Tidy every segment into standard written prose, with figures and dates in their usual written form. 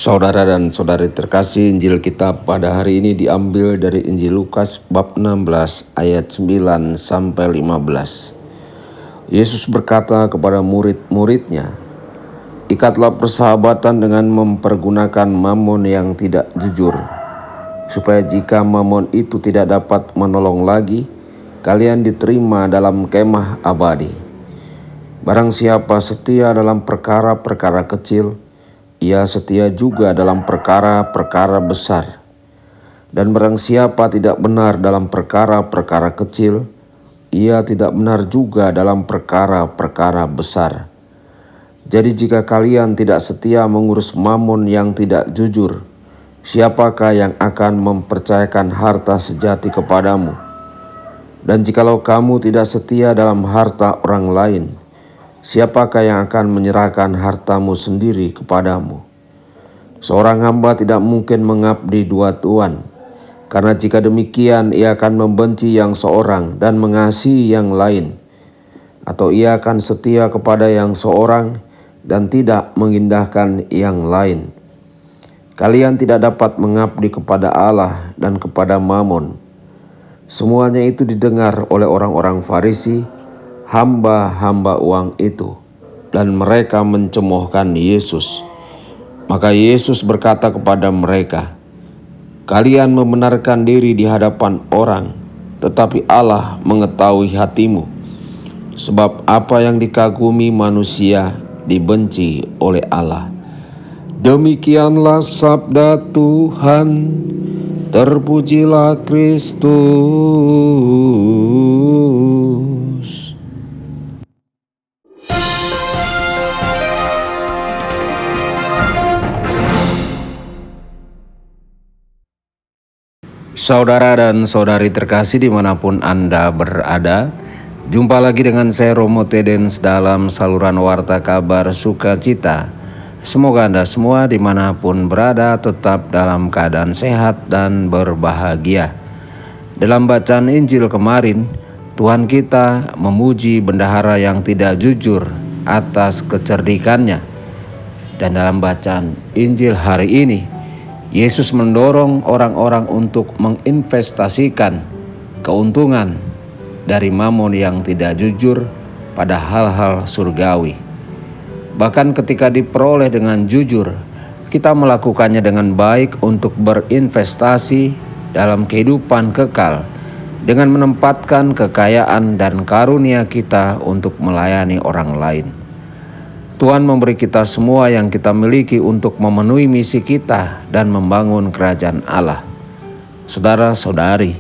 Saudara dan saudari terkasih, Injil kita pada hari ini diambil dari Injil Lukas bab 16 ayat 9 sampai 15. Yesus berkata kepada murid-muridnya, "Ikatlah persahabatan dengan mempergunakan mamon yang tidak jujur, supaya jika mamon itu tidak dapat menolong lagi, kalian diterima dalam kemah abadi. Barang siapa setia dalam perkara-perkara kecil, ia setia juga dalam perkara-perkara besar. Dan barang siapa tidak benar dalam perkara-perkara kecil, ia tidak benar juga dalam perkara-perkara besar. Jadi jika kalian tidak setia mengurus mamon yang tidak jujur, siapakah yang akan mempercayakan harta sejati kepadamu? Dan jikalau kamu tidak setia dalam harta orang lain, siapakah yang akan menyerahkan hartamu sendiri kepadamu? Seorang hamba tidak mungkin mengabdi dua tuan, karena jika demikian ia akan membenci yang seorang dan mengasihi yang lain, atau ia akan setia kepada yang seorang dan tidak mengindahkan yang lain. Kalian tidak dapat mengabdi kepada Allah dan kepada Mamon." Semuanya itu didengar oleh orang-orang Farisi, hamba-hamba uang itu, dan mereka mencemoohkan Yesus. Maka Yesus berkata kepada mereka, "Kalian membenarkan diri di hadapan orang, tetapi Allah mengetahui hatimu. Sebab apa yang dikagumi manusia dibenci oleh Allah." Demikianlah sabda Tuhan. Terpujilah Kristus. Saudara dan saudari terkasih dimanapun Anda berada, jumpa lagi dengan saya Romo Tedens dalam saluran Warta Kabar Sukacita. Semoga Anda semua dimanapun berada tetap dalam keadaan sehat dan berbahagia. Dalam bacaan Injil kemarin, Tuhan kita memuji bendahara yang tidak jujur atas kecerdikannya. Dan dalam bacaan Injil hari ini, Yesus mendorong orang-orang untuk menginvestasikan keuntungan dari mamon yang tidak jujur pada hal-hal surgawi. Bahkan ketika diperoleh dengan jujur, kita melakukannya dengan baik untuk berinvestasi dalam kehidupan kekal dengan menempatkan kekayaan dan karunia kita untuk melayani orang lain. Tuhan memberi kita semua yang kita miliki untuk memenuhi misi kita dan membangun kerajaan Allah. Saudara-saudari,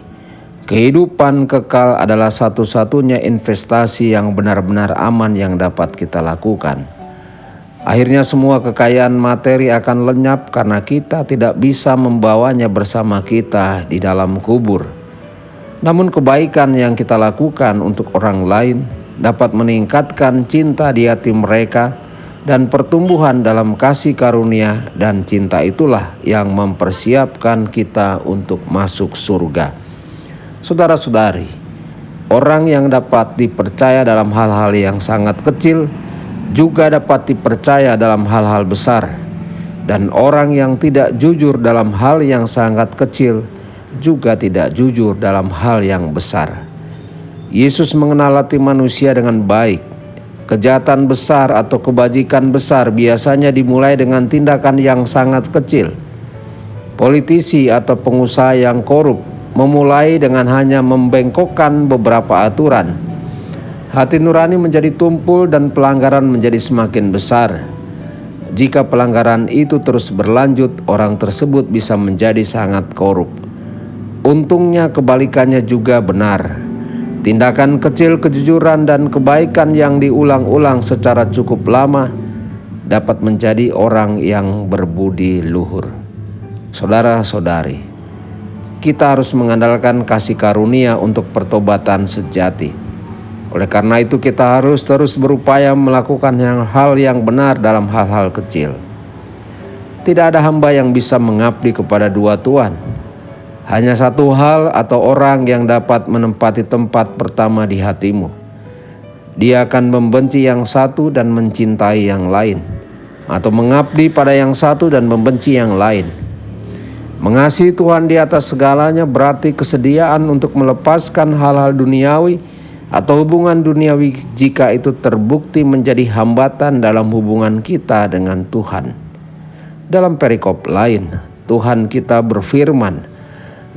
kehidupan kekal adalah satu-satunya investasi yang benar-benar aman yang dapat kita lakukan. Akhirnya semua kekayaan materi akan lenyap karena kita tidak bisa membawanya bersama kita di dalam kubur. Namun kebaikan yang kita lakukan untuk orang lain dapat meningkatkan cinta di hati mereka dan pertumbuhan dalam kasih karunia, dan cinta itulah yang mempersiapkan kita untuk masuk surga. Saudara-saudari, orang yang dapat dipercaya dalam hal-hal yang sangat kecil juga dapat dipercaya dalam hal-hal besar, dan orang yang tidak jujur dalam hal yang sangat kecil juga tidak jujur dalam hal yang besar. Yesus mengenal hati manusia dengan baik. Kejahatan besar atau kebajikan besar biasanya dimulai dengan tindakan yang sangat kecil. Politisi atau pengusaha yang korup memulai dengan hanya membengkokkan beberapa aturan. Hati nurani menjadi tumpul dan pelanggaran menjadi semakin besar. Jika pelanggaran itu terus berlanjut, orang tersebut bisa menjadi sangat korup. Untungnya kebalikannya juga benar. Tindakan kecil, kejujuran, dan kebaikan yang diulang-ulang secara cukup lama dapat menjadi orang yang berbudi luhur. Saudara-saudari, kita harus mengandalkan kasih karunia untuk pertobatan sejati. Oleh karena itu kita harus terus berupaya melakukan hal yang benar dalam hal-hal kecil. Tidak ada hamba yang bisa mengabdi kepada dua tuan. Hanya satu hal atau orang yang dapat menempati tempat pertama di hatimu. Dia akan membenci yang satu dan mencintai yang lain. atau mengabdi pada yang satu dan membenci yang lain. Mengasihi Tuhan di atas segalanya berarti kesediaan untuk melepaskan hal-hal duniawi atau hubungan duniawi jika itu terbukti menjadi hambatan dalam hubungan kita dengan Tuhan. Dalam perikop lain, Tuhan kita berfirman,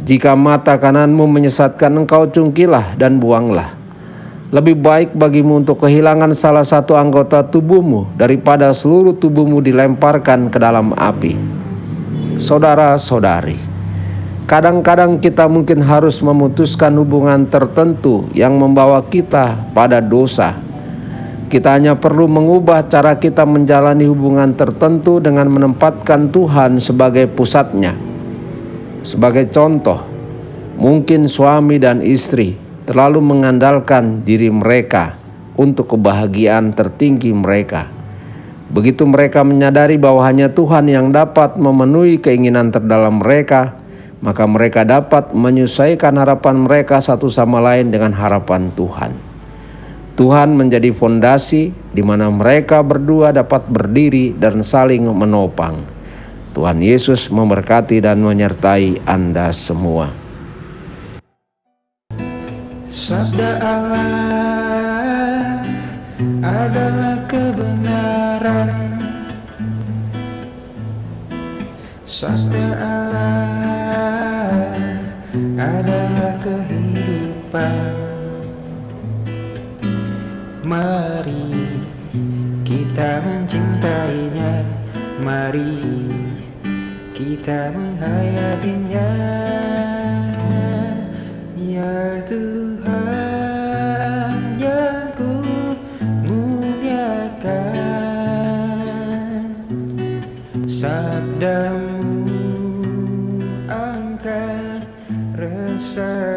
"Jika mata kananmu menyesatkan engkau, cungkilah dan buanglah. Lebih baik bagimu untuk kehilangan salah satu anggota tubuhmu daripada seluruh tubuhmu dilemparkan ke dalam api." Saudara-saudari, kadang-kadang kita mungkin harus memutuskan hubungan tertentu yang membawa kita pada dosa. Kita hanya perlu mengubah cara kita menjalani hubungan tertentu dengan menempatkan Tuhan sebagai pusatnya. Sebagai contoh, mungkin suami dan istri terlalu mengandalkan diri mereka untuk kebahagiaan tertinggi mereka. Begitu mereka menyadari bahwa hanya Tuhan yang dapat memenuhi keinginan terdalam mereka, maka mereka dapat menyesuaikan harapan mereka satu sama lain dengan harapan Tuhan. Tuhan menjadi fondasi di mana mereka berdua dapat berdiri dan saling menopang. Tuhan Yesus memberkati dan menyertai Anda semua. Sabda Allah adalah kebenaran. Sabda Allah adalah kehidupan. Mari kita mencintainya, mari kita menghayatinya. Ya Tuhan yang ku muliakan, sabdamu angkat rasa